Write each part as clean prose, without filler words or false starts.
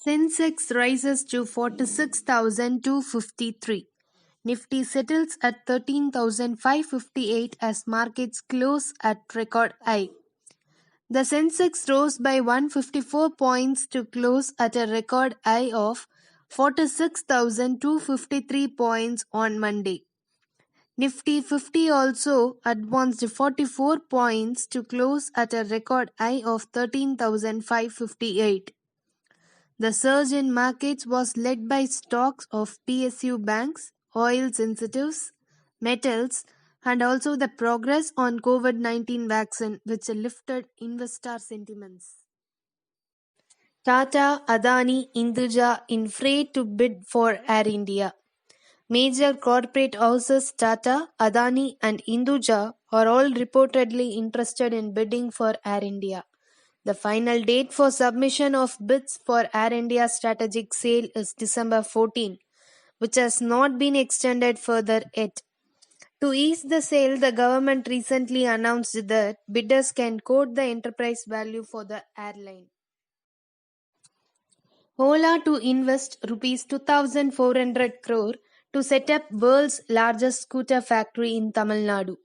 Sensex rises to 46,253. Nifty settles at 13,558 as markets close at record high. The Sensex rose by 154 points to close at a record high of 46,253 points on Monday. Nifty 50 also advanced 44 points to close at a record high of 13,558. The surge in markets was led by stocks of PSU banks, oil sensitives, metals, and also the progress on COVID-19 vaccine, which lifted investor sentiments. Tata, Adani, Hinduja in fray to bid for Air India. Major corporate houses Tata, Adani, and Hinduja are all reportedly interested in bidding for Air India. The final date for submission of bids for Air India strategic sale is December 14, which has not been extended further yet. To ease the sale, the government recently announced that bidders can quote the enterprise value for the airline. Ola to invest Rs 2,400 crore to set up world's largest scooter factory in Tamil Nadu.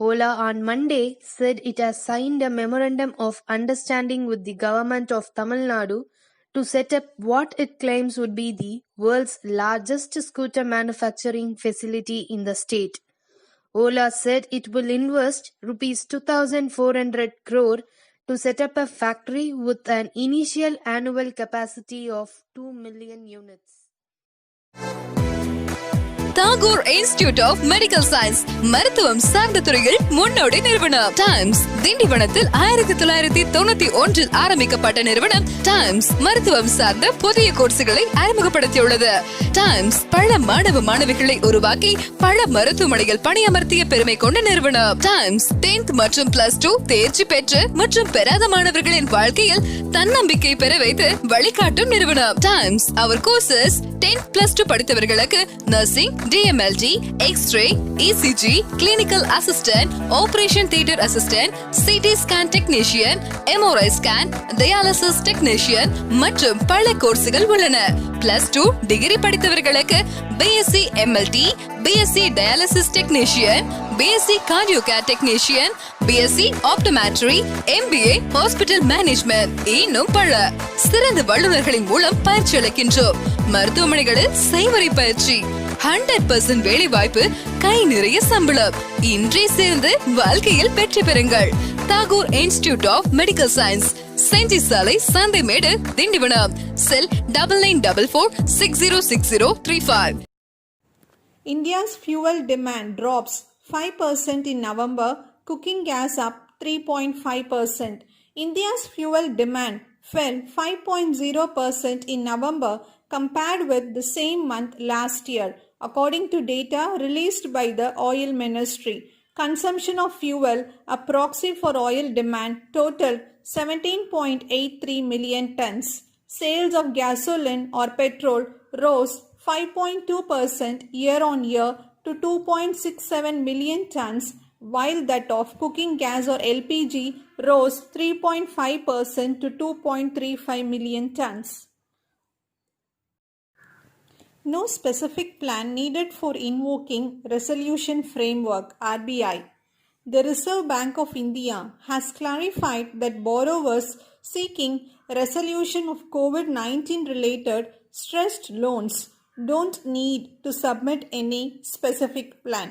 Ola on Monday said it has signed a memorandum of understanding with the government of Tamil Nadu to set up what it claims would be the world's largest scooter manufacturing facility in the state. Ola said it will invest Rs 2,400 crore to set up a factory with an initial annual capacity of 2 million units. Tagore institute of medical science மருத்துவம் சார்ந்த துறையில் முன்னோடி நிறுவனம். Times திண்டிவனத்தில் 1991 ஆரம்பிக்கப்பட்ட நிறுவனம் times மருத்துவம் சார்ந்த புதிய கோர்சுகளை அறிமுகப்படுத்தியுள்ளது. டைம்ஸ் பல மாணவ மாணவிகளை உருவாக்கி பல மருத்துவமனைகள் பணியமர்த்திய பெருமை கொண்ட நிறுவனம். டைம்ஸ் 10th மற்றும் +2 தேர்ச்சி பெற்று மற்றும் பெறாத மாணவர்களின் வாழ்க்கையில் தன்னம்பிக்கை பெற வைத்து வழிகாட்டும் நிறுவனம். டைம்ஸ் அவர் கோர்சஸ் 10th +2 படித்தவர்களுக்கு nursing, DMLT, X-ray, ECG, Clinical Assistant, Operation Theatre Assistant, CT Scan Technician, MRI Scan, Dialysis Technician மற்றும் பல கோர்சுகள் உள்ளன. +2 டிகிரி படித்தவர்களுக்கு BSc MLT, BSc Dialysis Technician, BSc Cardiocare Technician, BSc Optometry, MBA Hospital Management இன்னும் பல சிறந்த வல்லுநர்களின் மூலம் பயிற்சி அளிக்கின்றோம். மருத்துவமனைகளில் செய்முறை பயிற்சி, 100% வேலை வாய்ப்பு, கை நிறைய சம்பளம். இன்றே சேர்ந்து வாழ்க்கையில் வெற்றி பெறுங்கள். Tagore institute of medical science, Senji சாலை, Santhaimedu, Tindivanam. Cell 9944606035. India's fuel demand drops 5% in November, cooking gas up 3.5%. India's fuel demand fell 5.0% in November compared with the same month last year, according to data released by the Oil Ministry. Consumption of fuel, a proxy for oil demand, totaled 17.83 million tons. Sales of gasoline or petrol rose 5.2% year-on-year to 2.67 million tons, while that of cooking gas or LPG rose 3.5% to 2.35 million tons. No specific plan needed for invoking Resolution Framework (RBI). The Reserve Bank of India has clarified that borrowers seeking resolution of COVID-19 related stressed loans don't need to submit any specific plan.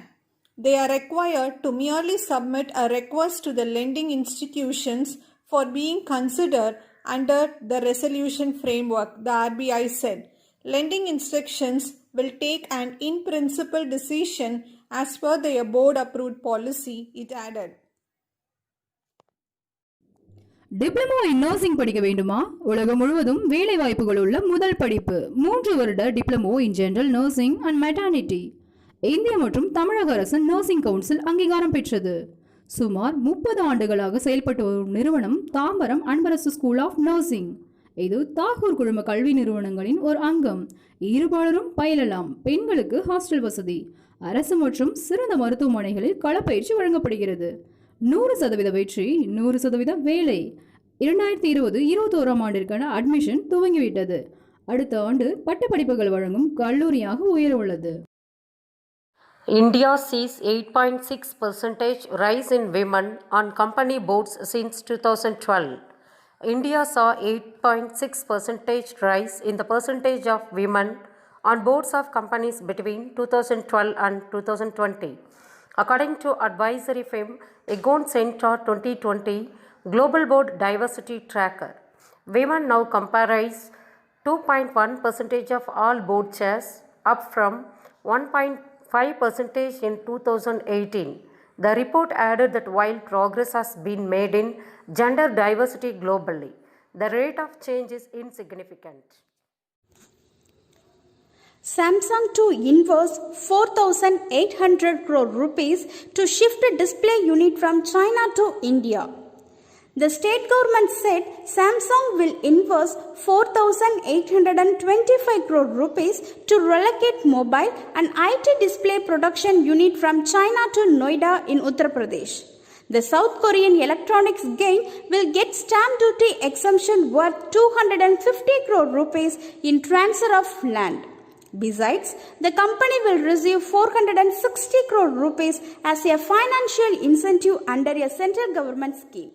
They are required to merely submit a request to the lending institutions for being considered under the resolution framework, the RBI said. Lending institutions will take an in-principle decision as per their board-approved policy, it added. Diploma in nursing படிக்க வேண்டுமா? உலகம் முழுவதும் வேலை வாய்ப்புகள் உள்ள முதல் படிப்பு 3 வருட diploma in general nursing and maternity. இந்திய மற்றும் தமிழக அரசின் நர்சிங் கவுன்சில் அங்கீகாரம் பெற்றது. சுமார் 30 ஆண்டுகளாக செயல்பட்டு வரும் நிறுவனம் Tambaram Anbarasu school of nursing. இது தாகூர் குழும கல்வி நிறுவனங்களின் ஒரு அங்கம். இருபாலரும் பயிலலாம். பெண்களுக்கு ஹாஸ்டல் வசதி, அரசு மற்றும் சிறந்த மருத்துவமனைகளில் களப்பயிற்சி வழங்கப்படுகிறது. 100% வெற்றி, 100% வேலை. 2020-21 ஆண்டிற்கான அட்மிஷன் துவங்கிவிட்டது. அடுத்த ஆண்டு பட்டப்படிப்புகள் வழங்கும் கல்லூரியாக உயர உள்ளது. India sees 8.6% rise in women on company boards since 2012. India saw 8.6% rise in the percentage of women on boards of companies between 2012 and 2020. According to advisory firm Egon Center 2020 Global Board Diversity Tracker, women now comprise 2.1% of all board chairs, up from 1.5% in 2018. The report added that while progress has been made in gender diversity globally, the rate of change is insignificant. Samsung to invest 4,800 crore rupees to shift a display unit from China to India. The state government said Samsung will invest 4,825 crore rupees to relocate mobile and IT display production unit from China to Noida in Uttar Pradesh. The South Korean electronics giant will get stamp duty exemption worth 250 crore rupees in transfer of land. Besides, the company will receive 460 crore rupees as a financial incentive under a central government scheme.